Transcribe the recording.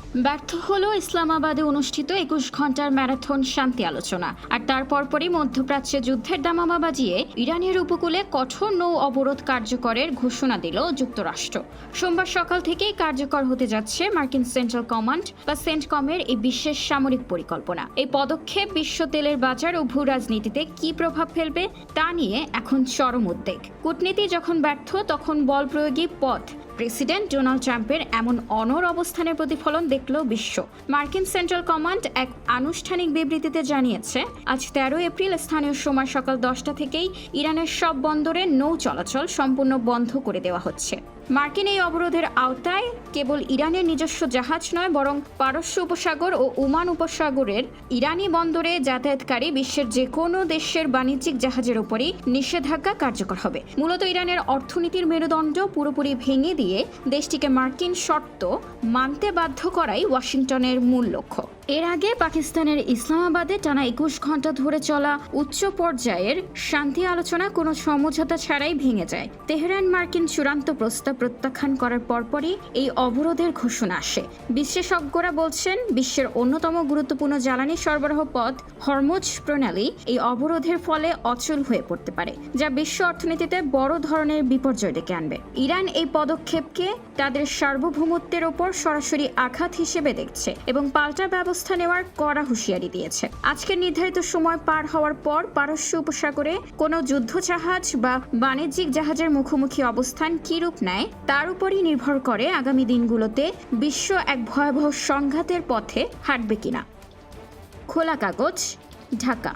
ব্যর্থ হলো ইসলামাবাদে অনুষ্ঠিত ২১ ঘন্টার ম্যারাথন শান্তি আলোচনা। আর তার পরপরই মধ্যপ্রাচ্যে যুদ্ধের দামামা বাজিয়ে ইরানের উপকূলে কঠোর নৌ অবরোধ কার্যকরের ঘোষণা দিল যুক্তরাষ্ট্র। সোমবার সকাল থেকেই কার্যকর হতে যাচ্ছে মার্কিন সেন্ট্রাল কমান্ড বা সেন্টকমের এই বিশেষ সামরিক পরিকল্পনা। এই পদক্ষেপ বিশ্ব তেলের বাজার ও ভূ রাজনীতিতে কী প্রভাব ফেলবে তা নিয়ে এখন চরম উদ্বেগ। কূটনীতি যখন ব্যর্থ, তখন বল প্রয়োগী পথ। প্রেসিডেন্ট ডোনাল্ড ট্রাম্পের এমন অনড় অবস্থানের প্রতিফলন দেখল বিশ্ব। মার্কিন সেন্ট্রাল কমান্ড এক আনুষ্ঠানিক বিবৃতিতে জানিয়েছে, আজ ১৩ এপ্রিল স্থানীয় সময় সকাল ১০টা থেকেই ইরানের সব বন্দরে নৌ চলাচল সম্পূর্ণ বন্ধ করে দেওয়া হচ্ছে। মার্কিন এই অবরোধের আওতায় কেবল ইরানের নিজস্ব জাহাজ নয়, বরং পারস্য উপসাগর ও ওমান উপসাগরের ইরানি বন্দরে যাতায়াতকারী বিশ্বের যে কোনো দেশের বাণিজ্যিক জাহাজের উপরই নিষেধাজ্ঞা কার্যকর হবে। মূলত ইরানের অর্থনীতির মেরুদণ্ড পুরোপুরি ভেঙে দিয়ে দেশটিকে মার্কিন শর্ত মানতে বাধ্য করাই ওয়াশিংটনের মূল লক্ষ্য। এর আগে পাকিস্তানের ইসলামাবাদে টানা ২১ ঘন্টা ধরে চলা উচ্চ পর্যায়ের শান্তি আলোচনা কোনো সমঝোতা ছাড়াই ভেঙে যায়। তেহরান মার্কিন চূড়ান্ত প্রস্তাব প্রত্যাখ্যান করার পরপরই এই অবরোধের ঘোষণা আসে। বিশেষজ্ঞরা বলছেন, বিশ্বের অন্যতম গুরুত্বপূর্ণ জ্বালানি সরবরাহ পথ হরমুজ প্রণালী এই অবরোধের ফলে অচল হয়ে পড়তে পারে, যা বিশ্ব অর্থনীতিতে বড় ধরনের বিপর্যয় ডেকে আনবে। ইরান এই পদক্ষেপকে তাদের সার্বভৌমত্বের ওপর সরাসরি আঘাত হিসেবে দেখছে এবং পাল্টা ব্যবস্থা নেওয়ার কড়া হুঁশিয়ারি দিয়েছে। আজকের নির্ধারিত সময় পার হওয়ার পর পারস্য উপসাগরে কোনো যুদ্ধ জাহাজ বা বাণিজ্যিক জাহাজের মুখোমুখি অবস্থান কী রূপ নেয় তার উপরই নির্ভর করে আগামী দিনগুলোতে বিশ্ব এক ভয়াবহ সংঘাতের পথে হাঁটবে কিনা। খোলা কাগজ, ঢাকা।